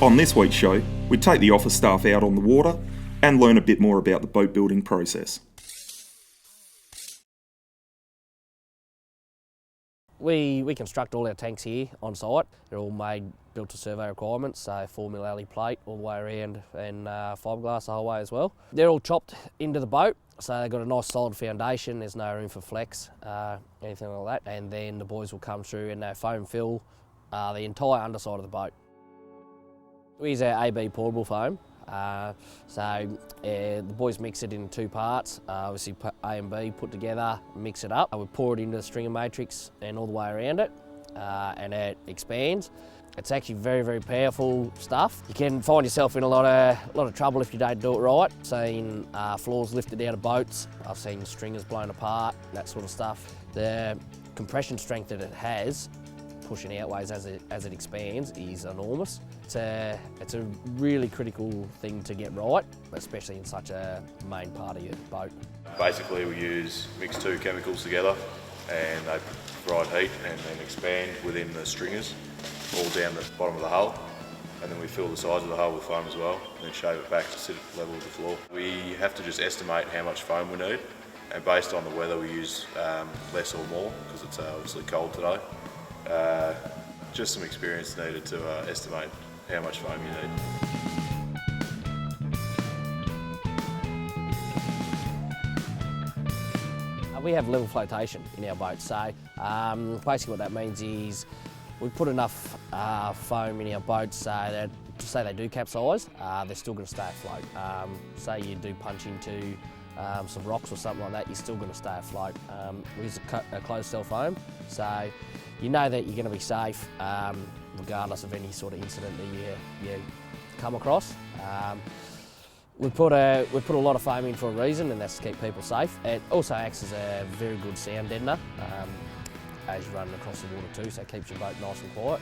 On this week's show, we take the office staff out on the water and learn a bit more about the boat building process. We construct all our tanks here on site. They're all built to survey requirements, so 4mm alley plate all the way around and fiberglass the whole way as well. They're all chopped into the boat, so they've got a nice solid foundation. There's no room for flex, anything like that. And then the boys will come through and they foam fill the entire underside of the boat. We use our AB portable foam. The boys mix it in two parts, obviously A and B put together, mix it up. We pour it into the stringer matrix and all the way around it, and it expands. It's actually very, very powerful stuff. You can find yourself in a lot of trouble if you don't do it right. I've seen floors lifted out of boats, I've seen stringers blown apart, that sort of stuff. The compression strength that it has, pushing outways as it expands, is enormous. It's a really critical thing to get right, especially in such a main part of your boat. Basically we mix two chemicals together and they provide heat and then expand within the stringers all down the bottom of the hull, and then we fill the sides of the hull with foam as well and then shave it back to sit at the level of the floor. We have to just estimate how much foam we need, and based on the weather we use less or more because it's obviously cold today. Just some experience needed to estimate how much foam you need. We have level flotation in our boat, so basically what that means is we put enough foam in our boats so that, say they do capsize, they're still going to stay afloat. Say you do punch into some rocks or something like that, you're still going to stay afloat. We use a closed cell foam, so you know that you're going to be safe regardless of any sort of incident that you come across. We put a lot of foam in for a reason, and that's to keep people safe. It also acts as a very good sound deadener as you're running across the water too, so it keeps your boat nice and quiet.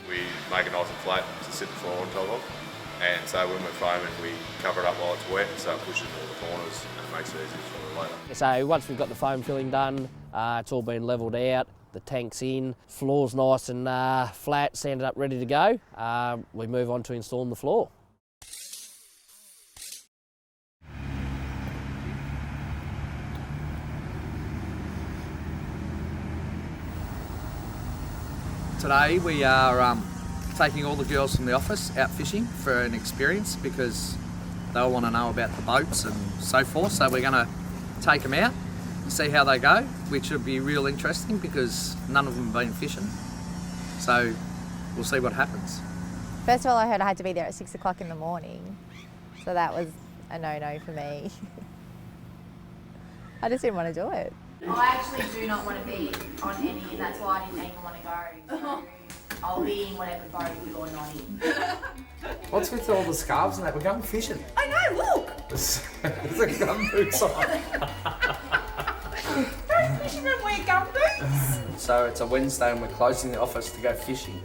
We make it nice and flat to sit the floor on top of, and so when we're foaming we cover it up while it's wet so it pushes all the corners and it makes it easier for later. So once we've got the foam filling done, it's all been levelled out, the tank's in, floor's nice and flat, sanded up, ready to go, we move on to installing the floor. Today we are taking all the girls from the office out fishing for an experience because they all want to know about the boats and so forth. So we're going to take them out and see how they go, which will be real interesting because none of them have been fishing. So we'll see what happens. First of all, I heard I had to be there at 6 o'clock in the morning, so that was a no-no for me. I just didn't want to do it. I actually do not want to be on any, and that's why I didn't even want to go. So I'll be in whatever boat you're not in. What's with all the scarves and that? We're going fishing. I know, look! There's a gumboots on. Don't fishermen wear gumboots? So it's a Wednesday and we're closing the office to go fishing.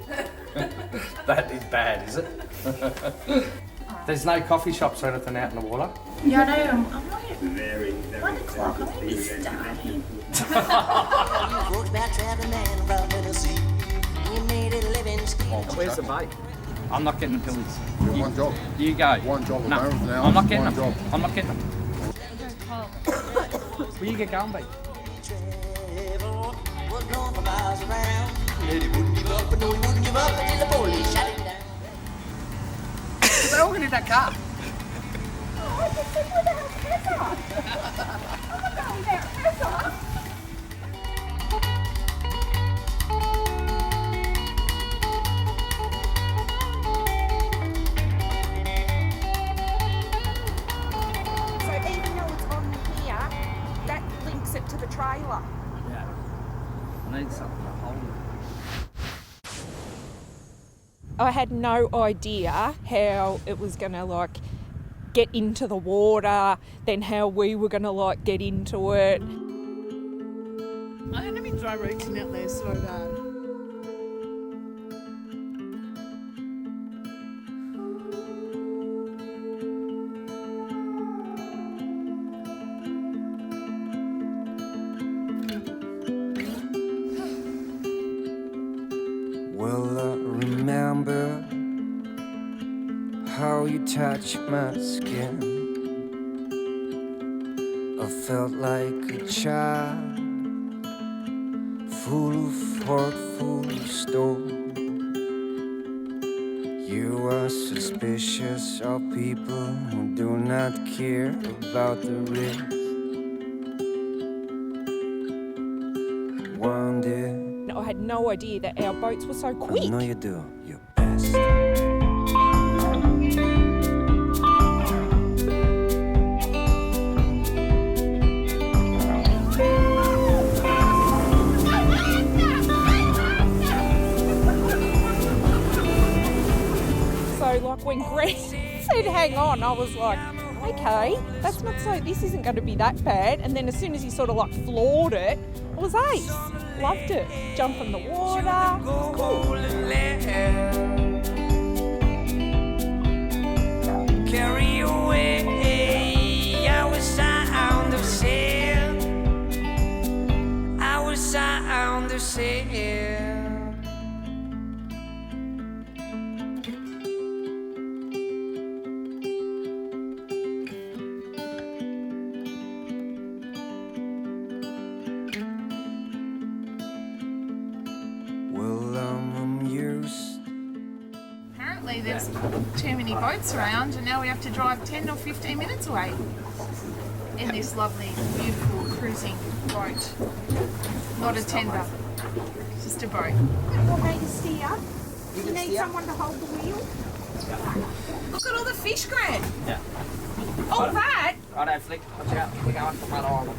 That is bad, is it? There's no coffee shops or anything out in the water? Yeah, I know. I'm not at 1 o'clock. I'm going to be starting. Where's the bait? I'm not getting the pillies. One job. You go. One job. No, Now. I'm not getting one them. Job. I'm not getting them. Will you get going, mate? They're all in that car. Oh, I just think we're going to have I'm going there, Tessa. So even though it's on here, that links it to the trailer. Yeah. I need something to hold it. I had no idea how it was going to get into the water, then how we were going to get into it. I'm going to be dry roasting out there so bad. Well, I remember how you touched my skin. I felt like a child, full of heart, full of stone. You are suspicious of people who do not care about the risk. One day, I had no idea that our boats were so quick. I know you do your best. So like when Greg said hang on, I was like, okay, that's not so, this isn't going to be that bad. And then as soon as he sort of like floored it, I was ace. Loved it. Jump in the water. Cool. Carry away our sound of sail. Our sound of sail. Well, I'm amused. Apparently there's too many boats around and now we have to drive 10 or 15 minutes away in this lovely, beautiful cruising boat. Not a tender, just a boat. What made us steer? You need someone to hold the wheel? Look at all the fish, Grant. Yeah. All that, Righto, Flick. Watch out. We're going for Mother Island.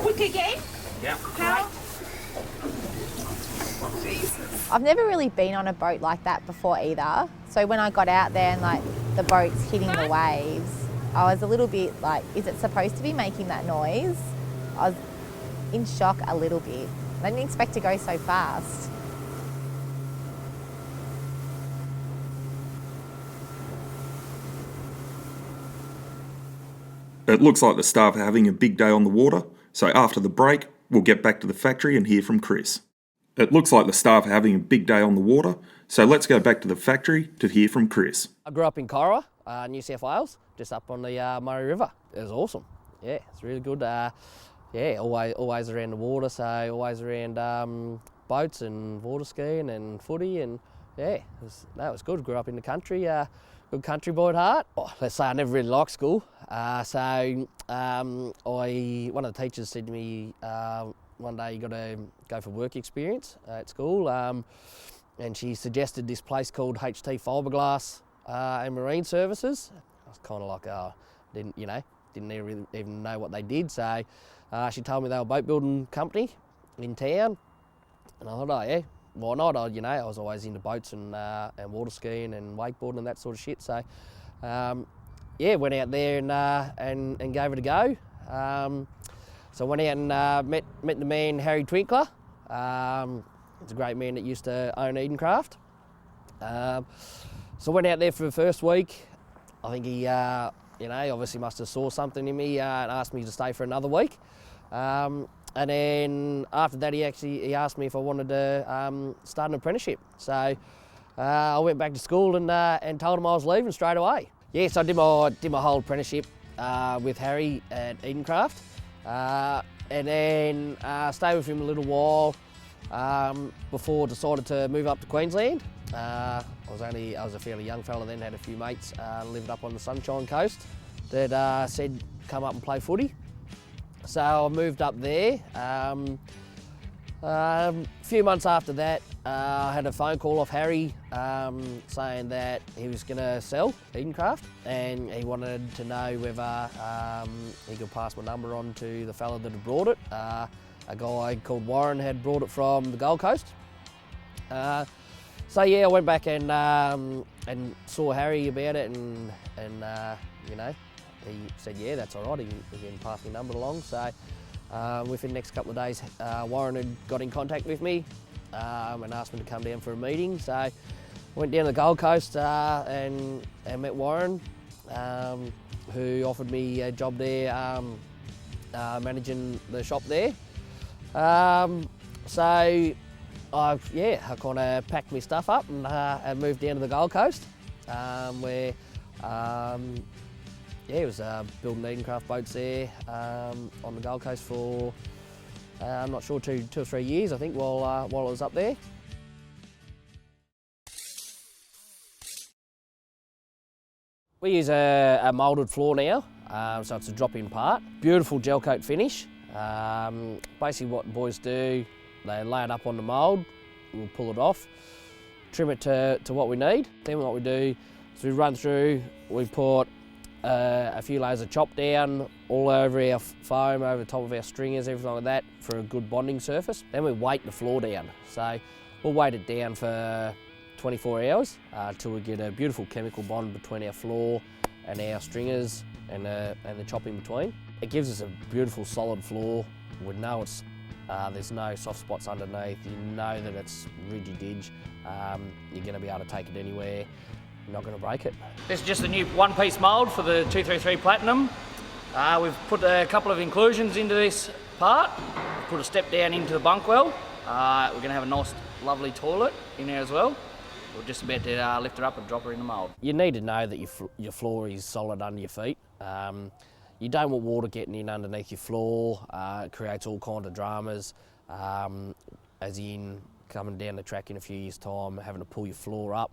quick again. Yeah. How? I've never really been on a boat like that before either. So when I got out there and like the boat's hitting the waves, I was a little bit like, is it supposed to be making that noise? I was in shock a little bit. I didn't expect to go so fast. It looks like the staff are having a big day on the water, so after the break, we'll get back to the factory and hear from Chris. It looks like the staff are having a big day on the water, so let's go back to the factory to hear from Chris. I grew up in Corowa, New South Wales, just up on the Murray River. It was awesome. Yeah, it's really good. Yeah, always around the water, so always around boats and water skiing and footy, and yeah, that was good. Grew up in the country, good country boy at heart. Oh, let's say I never really liked school, one of the teachers said to me one day, you got to go for work experience at school, and she suggested this place called HT Fiberglass and Marine Services. I was kind of like, didn't even know what they did. So she told me they were a boat building company in town, and I thought, oh yeah, why not? I was always into boats and water skiing and wakeboarding and that sort of shit. So yeah, went out there and gave it a go. So I went out and met the man Harry Twinkler. He's a great man that used to own Edencraft. So I went out there for the first week. I think he obviously must have saw something in me and asked me to stay for another week. And then after that, he asked me if I wanted to start an apprenticeship. So I went back to school and told him I was leaving straight away. Yes, I did my whole apprenticeship with Harry at Edencraft. And then stayed with him a little while before I decided to move up to Queensland. I was a fairly young fella then, had a few mates lived up on the Sunshine Coast that said come up and play footy. So I moved up there. A few months after that, I had a phone call off Harry saying that he was going to sell Edencraft and he wanted to know whether he could pass my number on to the fella that had brought it. A guy called Warren had brought it from the Gold Coast. So yeah, I went back and saw Harry about it and he said, yeah, that's all right, he can pass my number along. So Within the next couple of days, Warren had got in contact with me and asked me to come down for a meeting. So I went down to the Gold Coast and met Warren, who offered me a job there, managing the shop there. So I kind of packed my stuff up and moved down to the Gold Coast, where it was building Edencraft boats there on the Gold Coast for I'm not sure, two or 3 years I think while I was up there. We use a moulded floor now, so it's a drop-in part. Beautiful gel coat finish. Basically what the boys do, they lay it up on the mould, we'll pull it off, trim it to what we need. Then what we do is we run through, we put a few layers of chop down all over our foam, over the top of our stringers, everything like that, for a good bonding surface. Then we weight the floor down. So we'll weight it down for 24 hours till we get a beautiful chemical bond between our floor and our stringers and the chop in between. It gives us a beautiful solid floor. We know there's no soft spots underneath. You know that it's ridgy-dig. You're going to be able to take it anywhere. You're not going to break it. This is just a new one-piece mould for the 233 Platinum. We've put a couple of inclusions into this part. We've put a step down into the bunk well. We're going to have a nice, lovely toilet in there as well. We're just about to lift her up and drop her in the mould. You need to know that your floor is solid under your feet. You don't want water getting in underneath your floor. It creates all kinds of dramas, as in coming down the track in a few years' time, having to pull your floor up,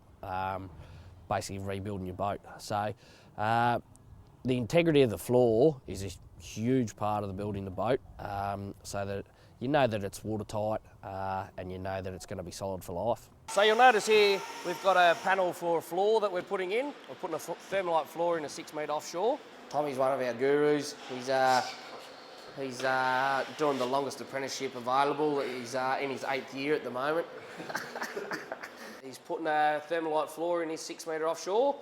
basically rebuilding your boat. So the integrity of the floor is a huge part of the building the boat, so that you know that it's watertight and you know that it's going to be solid for life. So you'll notice here we've got a panel for a floor that we're putting in. We're putting a thermalite floor in a 6 metre offshore. Tommy's one of our gurus. He's doing the longest apprenticeship available. He's in his 8th year at the moment. He's putting a thermalite floor in his 6 metre offshore.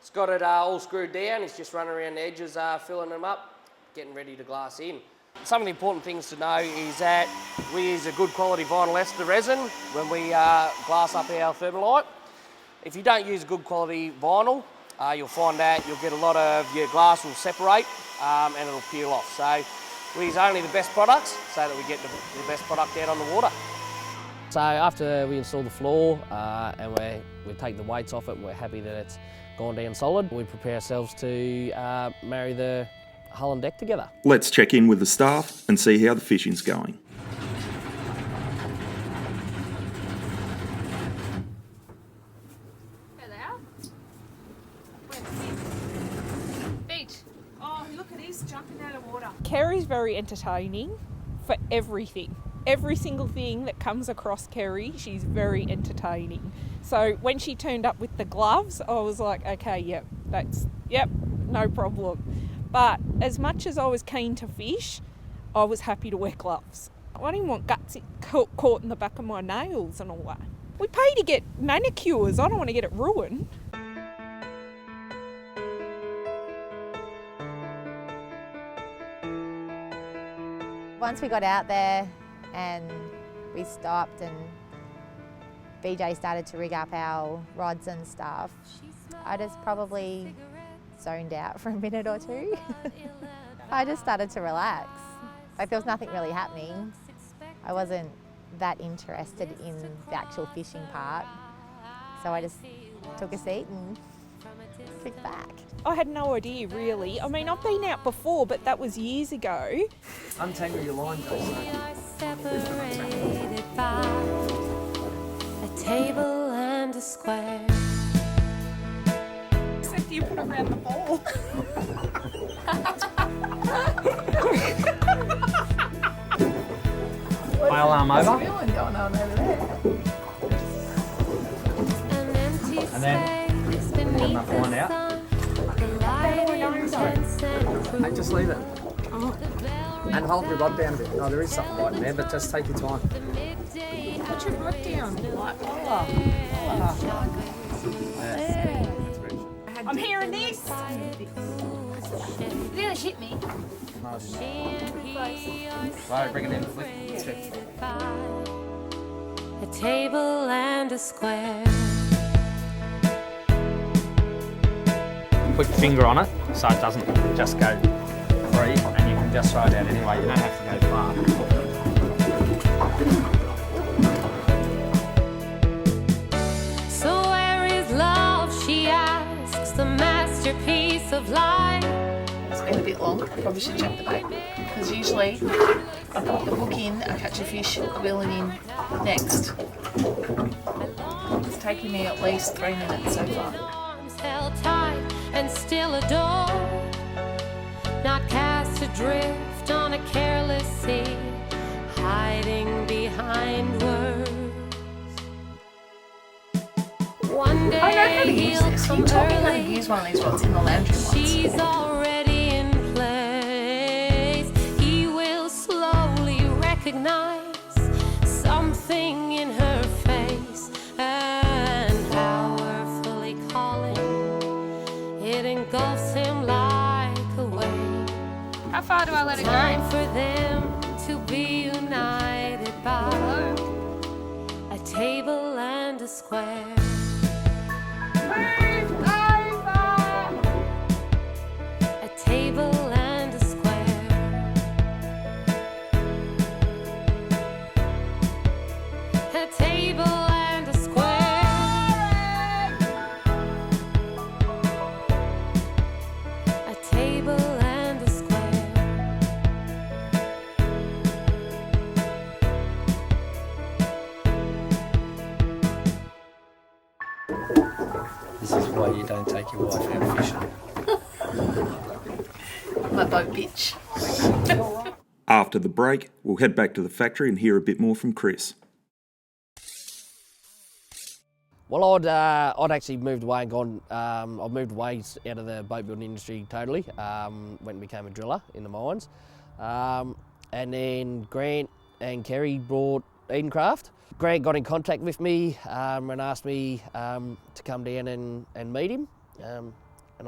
He's got it all screwed down. He's just running around the edges, filling them up, getting ready to glass in. Some of the important things to know is that we use a good quality vinyl ester resin when we glass up our thermalite. If you don't use good quality vinyl, you'll find that you'll get a lot of your glass will separate and it'll peel off. So we use only the best products so that we get the best product out on the water. So after we install the floor and we take the weights off it, we're happy that it's gone down solid. We prepare ourselves to marry the hull and deck together. Let's check in with the staff and see how the fishing's going. There they are. Where's the beach? Oh, look at this jumping out of water. Kerry's very entertaining for everything. Every single thing that comes across Kerry, she's very entertaining. So when she turned up with the gloves, I was like, okay, yep, no problem. But as much as I was keen to fish, I was happy to wear gloves. I didn't want guts caught in the back of my nails and all that. We pay to get manicures, I don't want to get it ruined. Once we got out there and we stopped and BJ started to rig up our rods and stuff, I just probably zoned out for a minute or two. I just started to relax. Like there was nothing really happening. I wasn't that interested in the actual fishing part. So I just took a seat and kicked back. I had no idea really. I mean, I've been out before, but that was years ago. Untangle your line, Separated by a table and a square. Except you put it around the ball. My alarm over. What's going on over there? And then pull enough line out. Hey, just leave it. And hold your rod down a bit. Oh, there is something right in there, but just take your time. Put your rod down. Like, I had I'm hearing this. You nearly hit me. Nice. Pretty close. Right, bring it in. Flip. A table and a square. Put your finger on it so it doesn't just go free, and you can just throw it out anyway. You don't have to go far. So where is love, she asks, the masterpiece of life? It's been a bit long. I probably should check the bait because usually I put the hook in, I catch a fish, reel it in next. It's taken me at least 3 minutes so far. Arms held tight and still adored, not cast adrift on a careless sea, hiding behind words. One day I know how to use he'll this. come You taught me how to early. use one of these rods in the laundry once. She's already in place. He will slowly recognize something in her face, and powerfully calling, it engulfs him like a wave. How far do I let it Time go? for them to be united by a table and a square. Move over! A table and a square. A table and a square. A table and a square. This is why you don't take your wife out fishing. My boat bitch. After the break, we'll head back to the factory and hear a bit more from Chris. Well, I'd actually moved away and gone. I've moved away out of the boat building industry totally. Went and became a driller in the mines, and then Grant and Kerry brought Edencraft. Grant got in contact with me and asked me to come down and meet him, and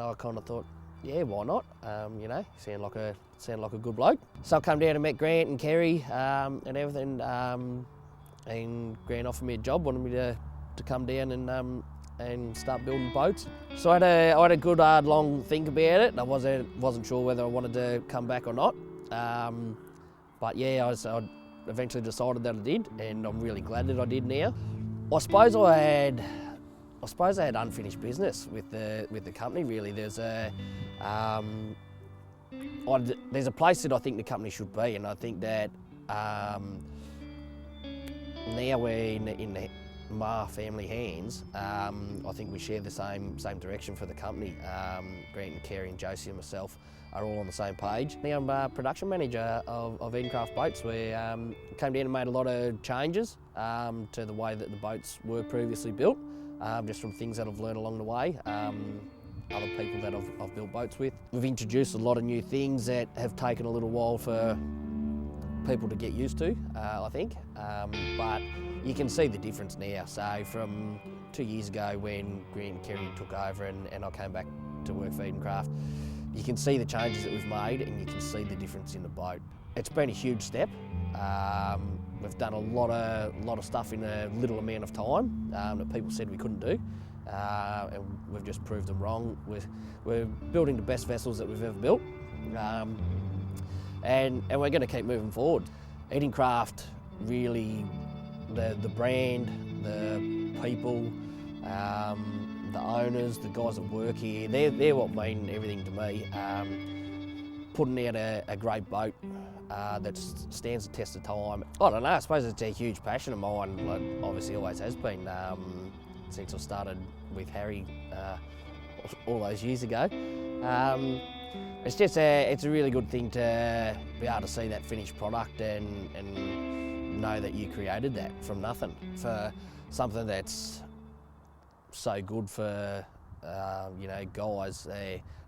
I kind of thought, yeah, why not? You know, sound like a good bloke. So I come down and met Grant and Kerry and everything, and Grant offered me a job, wanted me to come down and start building boats. So I had a good hard long think about it. I wasn't sure whether I wanted to come back or not. But yeah, I eventually decided that I did, and I'm really glad that I did now. I suppose I had unfinished business with the company. Really, there's a place that I think the company should be, and I think that now we're in my family hands. I think we share the same direction for the company. Grant and Kerry and Josie and myself are all on the same page. Now I'm production manager of Edencraft boats. We came down and made a lot of changes to the way that the boats were previously built, just from things that I've learned along the way, other people that I've built boats with. We've introduced a lot of new things that have taken a little while for people to get used to, I think, but you can see the difference now. So from 2 years ago when Grant and Kerry took over and I came back to work for Edencraft, you can see the changes that we've made and you can see the difference in the boat. It's been a huge step. We've done a lot of stuff in a little amount of time that people said we couldn't do, and we've just proved them wrong. We're building the best vessels that we've ever built, and we're going to keep moving forward. Edencraft, really, the brand, the people, the owners, the guys that work here, they're what mean everything to me. Putting out a great boat that stands the test of time. I don't know, I suppose it's a huge passion of mine, like obviously always has been, since I started with Harry all those years ago. It's a really good thing to be able to see that finished product and know that you created that from nothing for something that's so good for you know, guys.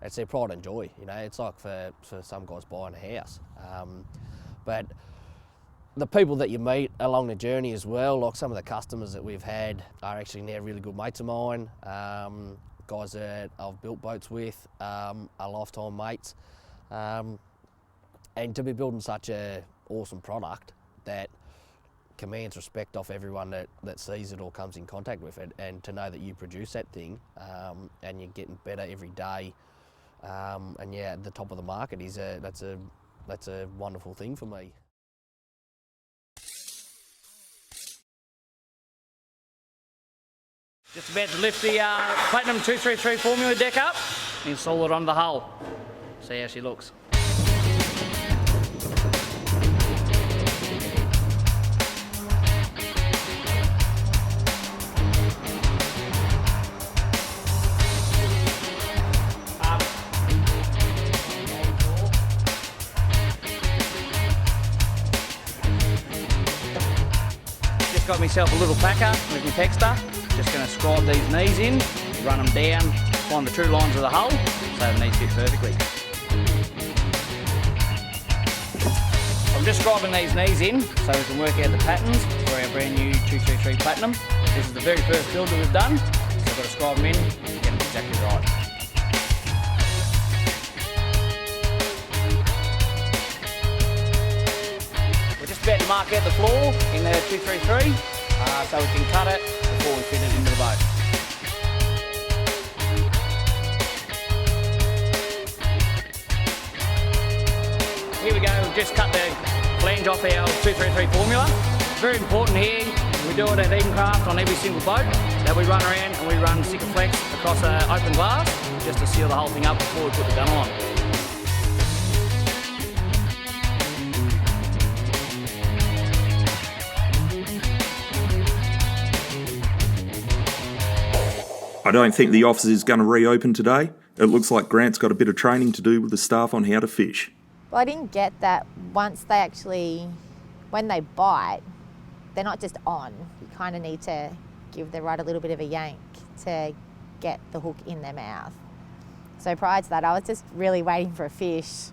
It's their pride and joy. You know, it's like for some guys buying a house, but the people that you meet along the journey as well, like some of the customers that we've had are actually now really good mates of mine. guys that I've built boats with are lifetime mates. And to be building such a awesome product that commands respect off everyone that sees it or comes in contact with it, and to know that you produce that thing and you're getting better every day, and yeah, at the top of the market that's a wonderful thing for me. Just about to lift the Platinum 233 formula deck up and install it on the hull. See how she looks. Just got myself a little packer with my texter. Just going to scribe these knees in, run them down, find the true lines of the hull so the knees fit perfectly. I'm just scribing these knees in so we can work out the patterns for our brand new 233 Platinum. This is the very first build that we've done, so I've got to scribe them in and get them exactly right. We're just about to mark out the floor in the 233 so we can cut it before we fit it into the boat. Here we go, we've just cut the flange off our 233 formula. Very important here, we do it at Edencraft on every single boat that we run around, and we run Sikaflex across open glass just to seal the whole thing up before we put the gun on. I don't think the office is going to reopen today. It looks like Grant's got a bit of training to do with the staff on how to fish. Well, I didn't get that once they actually, when they bite, they're not just on. You kind of need to give the rod a little bit of a yank to get the hook in their mouth. So prior to that, I was just really waiting for a fish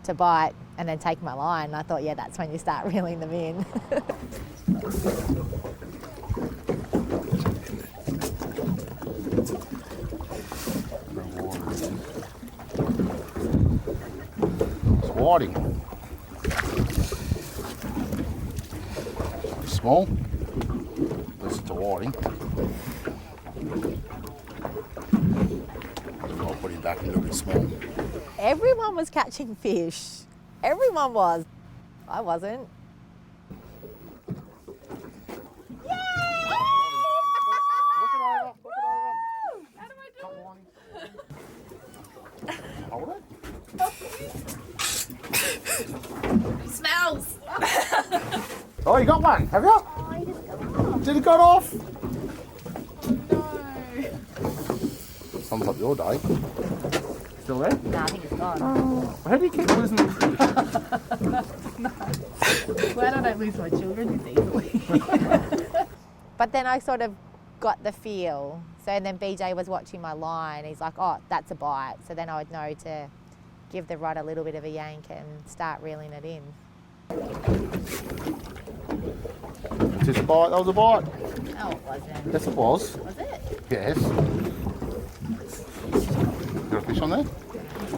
to bite and then take my line. And I thought, yeah, that's when you start reeling them in. Whiting. Small. Listen to whiting. I'll put him back a little bit small. Everyone was catching fish. Everyone was. I wasn't. Hold it. It smells. Oh, you got one, have you? Oh, you just got off. Did it go off? No. Sums up your day. Still there? No, I think it's gone. Oh, how do you keep losing them? Glad I don't lose my children this easily. But then I sort of got the feel. So then BJ was watching my line. He's like, oh, that's a bite. So then I would know to give the rod a little bit of a yank and start reeling it in. It's just a bite, that was a bite. No, it wasn't. Yes, it was. Was it? Yes. Got a fish on there?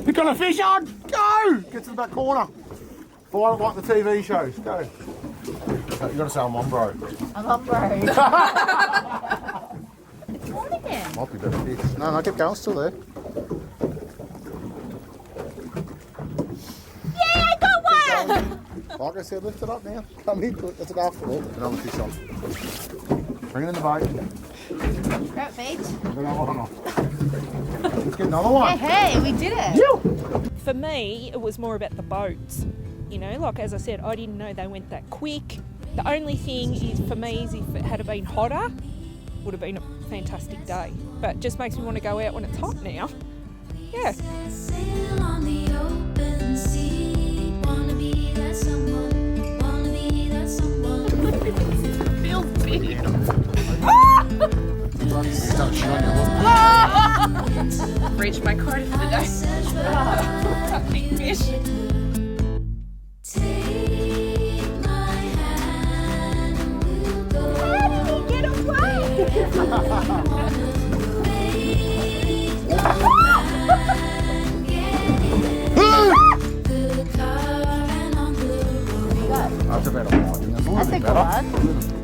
You got a fish on? Go! Get to the back corner. Fire it like the TV shows. Go. You got to say I'm on, bro. I'm on, bro. It's gone again. Might be better fish. No, keep going, still there. Yeah, I got one! Like I said, lift it up now. Come in, that's an afterthought. Another fish on. Bring it in the boat. Grab it, Beach. Let's get another one. Hey, we did it. For me, it was more about the boats. You know, like as I said, I didn't know they went that quick. The only thing is for me is if it had been hotter, would have been a fantastic day. But it just makes me want to go out when it's hot now. Yeah. Feels big. Reached my quota for the day. Big fish. How did he get away? Twinkle, bud.